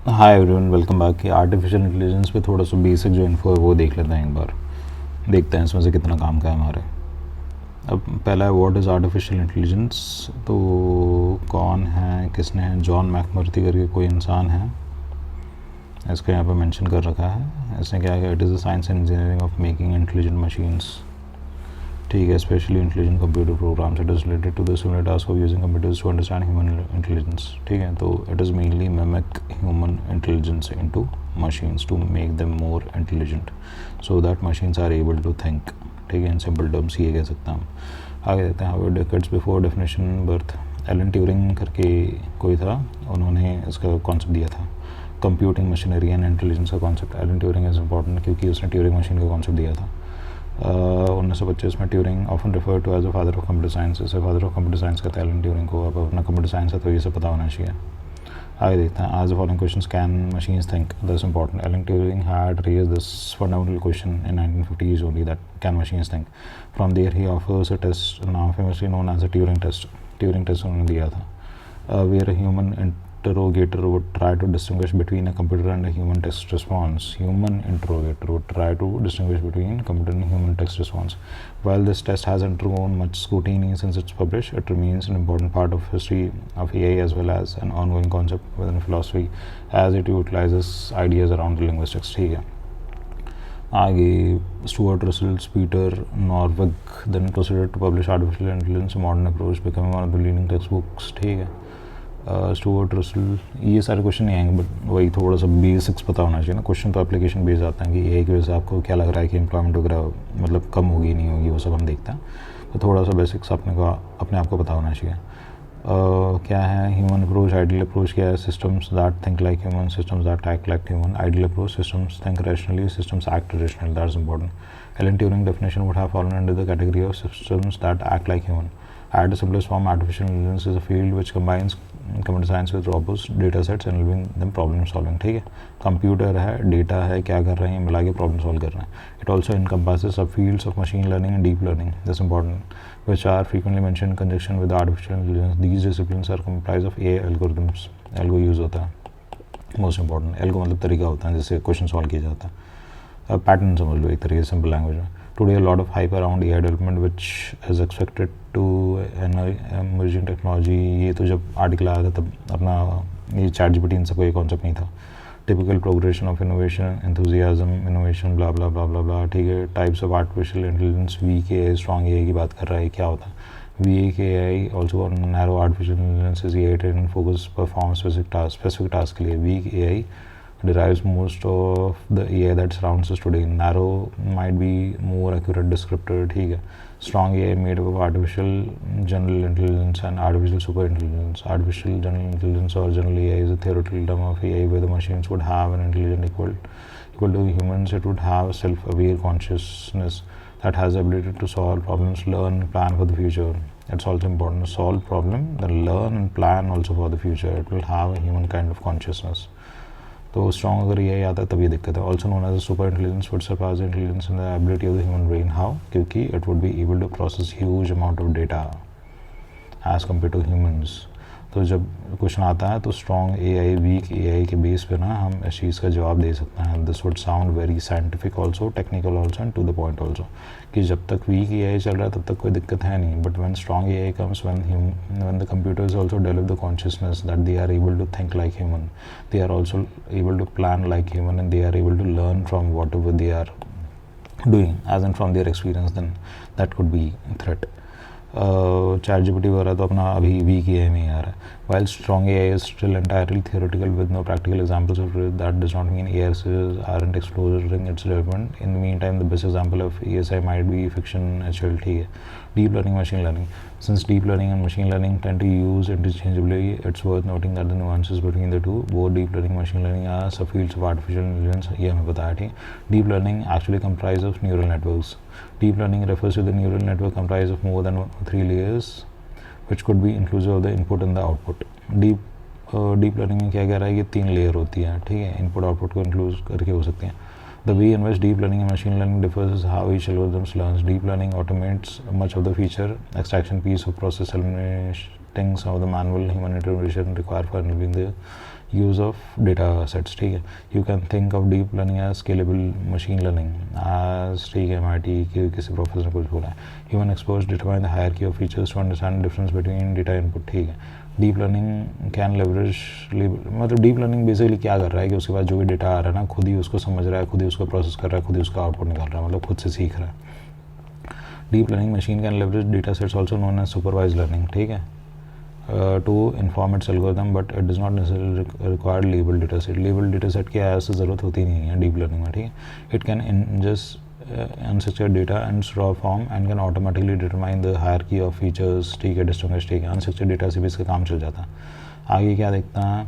Hi everyone, welcome back. कि artificial intelligence पे थोड़ा सा बेसिक जो इन्फो है वो देख लेते हैं एक बार। देखते हैं इसमें से कितना काम का है हमारे। अब पहला है व्हाट इज़ आर्टिफिशियल इंटेलिजेंस। तो कौन है, किसने है, जॉन मैकमर्थी करके कोई इंसान है, इसको यहाँ पे मेंशन कर रखा है। इसने क्या किया, it is the science and engineering of making intelligent machines. ठीक है, specially intelligent computer programs. It is related to the similar task of using computers to understand human intelligence. ठीक है, तो it is mainly mimic human intelligence into machines to make them more intelligent so that machines are able to think। ठीक है, in simple terms ये कह सकते हैं हम। आगे देखते हैं। How decades before definition birth, Alan Turing करके कोई था, उन्होंने इसका कॉन्सेप्ट दिया था, कंप्यूटिंग मशीनरी एंड इंटेलिजेंस का concept. Alan Turing is important क्योंकि उसने ट्यूरिंग मशीन का कॉन्सेप्ट दिया था। 1925 में। Turing often refer to as a father of computer science. इसे फादर ऑफ कंप्यूटर साइंस कहते हैं एलन ट्यूरिंग को। अब अपना कंप्यूटर साइंस है तो ये सब पता होना चाहिए। आगे देखते हैं। आज the following questions can machines think, that's important. Alan Turing had raise this fundamental question in 1950s only, that can machines think. From there he offers a test now famously known as a Turing test. Turing test उन्होंने दिया था, where human interrogator would try to distinguish between a computer and a human text response. Human interrogator would try to distinguish between computer and human text response. While this test has undergone much scrutiny since it's published, it remains an important part of history of AI as well as an ongoing concept within philosophy as it utilizes ideas around linguistics. ठीक है, आगे Stuart Russells, Peter Norvig then proceeded to publish Artificial Intelligence: A Modern Approach, becoming one of the leading textbooks। ठीक है, Stuart Russell. ये सारे question नहीं आएंगे, but वही थोड़ा सा बेसिक्स पता होना चाहिए ना। क्वेश्चन तो एप्लीकेशन बेस्ड आते हैं कि एआई की वजह से आपको क्या लग रहा है कि एम्प्लॉयमेंट वगैरह मतलब कम होगी नहीं होगी, वो सब हम देखते हैं। तो थोड़ा सा बेसिक्स अपने आप को पता होना चाहिए। क्या है ह्यूमन अप्रोच, आइडियल अप्रोच क्या है, systems that think like human, systems that act like human. Ideal approach, systems think rationally, systems act rationally, that's important. Alan Turing definition would have fallen under the category of systems that act like human. At the simplest form, artificial intelligence is a field which combines computer science with robust data sets and enabling them problem solving। ठीक है, computer है, data है, क्या कर रहे हैं, मिला के प्रॉब्लम सॉल्व कर रहे हैं। इट ऑल्सो encompasses सब fields of machine learning and deep learning, that's important, which are frequently mentioned in conjunction with artificial intelligence। These disciplines are comprised of AI algorithms। algo use होता है, most important. algo मतलब तरीका होता है जिससे question solve किया जाता है। पैटर्न समझ लो एक तरीके से, सिंपल लैंग्वेज में। Today, a lot of hype around AI development, which is expected to an emerging technology। ये तो जब आर्टिकल आया था तब अपना ये चैट जीपीटी इन सबका ये कॉन्सेप्ट नहीं था। Typical progression of innovation, enthusiasm, innovation, blah blah blah blah blah. ठीक है, types of artificial intelligence, weak AI, strong AI की बात कर रहा है। क्या होता है weak AI? Also narrow artificial intelligence is AI train focus perform specific task के लिए। Weak AI derives most of the AI that surrounds us today। Narrow might be more accurate descriptor। ठीक है, strong AI made up of artificial general intelligence and artificial super intelligence। Artificial general intelligence or general AI is a theoretical term of AI where the machines would have an intelligence equal to humans। It would have self-aware consciousness that has the ability to solve problems, learn, plan for the future। It's also important to solve problem, then learn and plan also for the future। It will have a human kind of consciousness। तो strong अगर ये आता है तब ये दिक्कत है। Also known as a super intelligence would surpass intelligence in the ability of the human brain. How? क्योंकि it would be able to process huge amount of data as compare to humans. तो जब question आता है तो strong AI, weak AI के base पे ना हम इस चीज़ का जवाब दे सकते हैं। This would sound very scientific also, technical also and to the point also, कि जब तक वीक एआई चल रहा है तब तक कोई दिक्कत है नहीं। But when strong AI comes, when the computers also develop the consciousness that they are able to think like human, they are also able to plan like human, and they are able to learn from whatever they are doing as in from their experience, then that could be threat। Chat GPT वगैरह तो अपना अभी weak AI में ही आ रहा है। while strong AI is still entirely theoretical with no practical examples of it, that does not mean AI researchers aren't exploring its development। in the meantime, the best example of ASI might be fiction HL। ठीक है, deep learning, machine learning। Since deep learning and machine learning tend to use interchangeably, it's worth noting that the nuances between the two, both deep learning and machine learning, are subfields of artificial intelligence। ये हमें पता है। ठीक, deep learning actually comprises of neural networks। Deep learning refers to the neural network comprised of more than 3 layers, which could be inclusive of the input and the output। Deep learning में क्या कह रहा है कि 3 layer होती है। ठीक है, इनपुट आउटपुट को इंक्लूड करके हो सकते हैं। The way in which deep learning and machine learning differs is how each algorithms learns. Deep learning automates much of the feature extraction piece of process, eliminating some of the manual human intervention required for enabling the use of data sets, ठीक है। You can think of deep learning as scalable machine learning as, ठीक है, MIT की किसी professor ने कुछ बोला है। Human experts determine the hierarchy of features to understand difference between data input, ठीक है। डीप लर्निंग कैन लेवरेज, मतलब डीप लर्निंग बेसिकली क्या कर रहा है कि उसके बाद जो भी डेटा आ रहा है ना, खुद ही उसको समझ रहा है, खुद ही उसको प्रोसेस कर रहा है, खुद ही उसका आउटपुट निकाल रहा है, मतलब खुद से सीख रहा है। Deep learning machine can leverage data sets also known as supervise learning, ठीक है, to inform its algorithm, but it does not necessarily require labeled data set. Labeled data set की ऐसे ज़रूरत होती नहीं है डीप लर्निंग में, ठीक है। It can ingest unstructured data in raw form and can automatically determine the hierarchy of features, ठीक है, distinguish, ठीक है। Unstructured data से भी इसका काम चल जाता है। आगे क्या देखता है,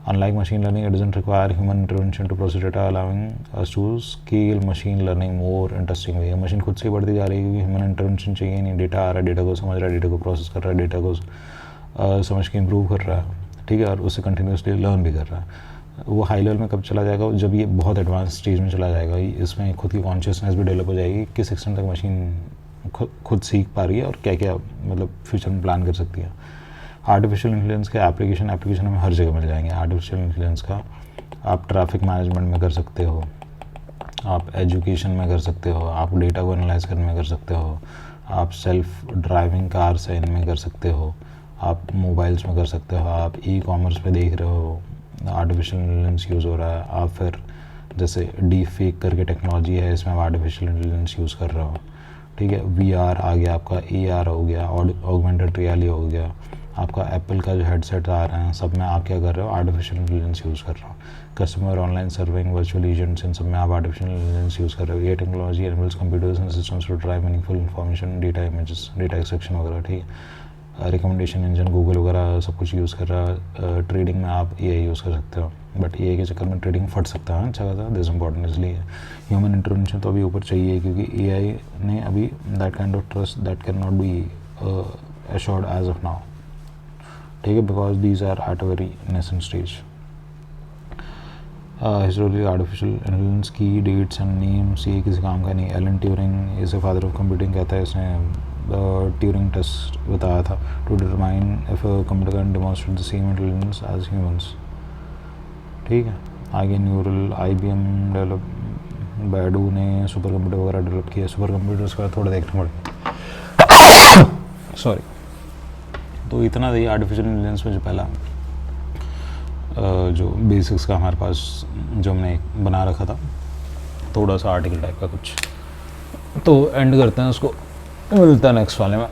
unlike machine learning, it doesn't require human intervention to process data, allowing us to scale machine learning more interesting way। Machine खुद से बढ़ती जा रही है क्योंकि ह्यूमन इंटरवेंशन चाहिए नहीं, डेटा आ रहा है, डेटा को समझ रहा है, डेटा को प्रोसेस कर रहा है, डेटा को समझ के इम्प्रूव कर रहा है, ठीक है, और उससे कंटिन्यूसली लर्न भी कर रहा है। वो हाई लेवल में कब चला जाएगा, जब ये बहुत एडवांस स्टेज में चला जाएगा, इसमें खुद की कॉन्शियसनेस भी डेवलप हो जाएगी, किस एक्सटेंट तक मशीन खुद सीख पा रही है और क्या क्या मतलब फ्यूचर में प्लान कर सकती है। आर्टिफिशियल इंटेलिजेंस के एप्लीकेशन हमें हर जगह मिल जाएंगे। आर्टिफिशियल इंटेलिजेंस का आप ट्रैफिक मैनेजमेंट में कर सकते हो, आप एजुकेशन में कर सकते हो, आप डेटा को एनालाइज करने में कर सकते हो, आप सेल्फ ड्राइविंग कार्स है इनमें कर सकते हो, आप मोबाइल्स में कर सकते हो, आप ई-कॉमर्स पे देख रहे हो आर्टिफिशियल इंटेलिजेंस यूज़ हो रहा है, आप फिर जैसे डीप फेक करके टेक्नोलॉजी है, इसमें आप आर्टिफिशियल इंटेलिजेंस यूज़ कर रहे हो, ठीक है। VR आ गया, आपका AR हो गया, ऑगमेंटेड रियलिटी हो गया, आपका एप्पल का जो हेडसेट आ रहे हैं, सब में आप क्या कर रहे हो, आर्टिफिशियल इंटेलिजेंस यूज़ कर रहे हो। Customer online serving, virtual agents, इन सब में आप आर्टिफिशियल इंटेलिजेंस यूज़ कर रहे हो। ये technology enables computers and systems to drive meaningful information, data, images, data extraction वगैरह, ठीक है। रिकमेंडेशन इंजन गूगल वगैरह सब कुछ यूज़ कर रहा है। ट्रेडिंग में आप AI यूज़ कर सकते हो, बट AI के चक्कर में ट्रेडिंग फट सकता है अच्छा खासा, दिस इम्पॉर्टेंट इसलिए ह्यूमन इंटरवेंशन तो अभी ऊपर चाहिए, क्योंकि AI ने अभी that kind of trust that can not be assured as of now, ठीक है, because these are at a very nascent stage. Historically artificial intelligence की डेट्स एंड नेम्स, ये किसी काम का नहीं। Alan Turing is a father of computing कहता है, इसने ट्यूरिंग टेस्ट बताया था to determine if computer can demonstrate the same intelligence as humans, ठीक है। आगे न्यूरल, IBM डेवलप, बैडू ने सुपर कंप्यूटर वगैरह डेवलप किया। सुपर कंप्यूटर्स का थोड़ा देखना पड़ेगा, सॉरी। तो इतना ही आर्टिफिशियल इंटेलिजेंस में जो पहला जो बेसिक्स का हमारे पास जो हमने बना रखा था, थोड़ा सा आर्टिकल टाइप का कुछ, तो एंड करते हैं उसको, मिलता है नेक्स्ट वाले में।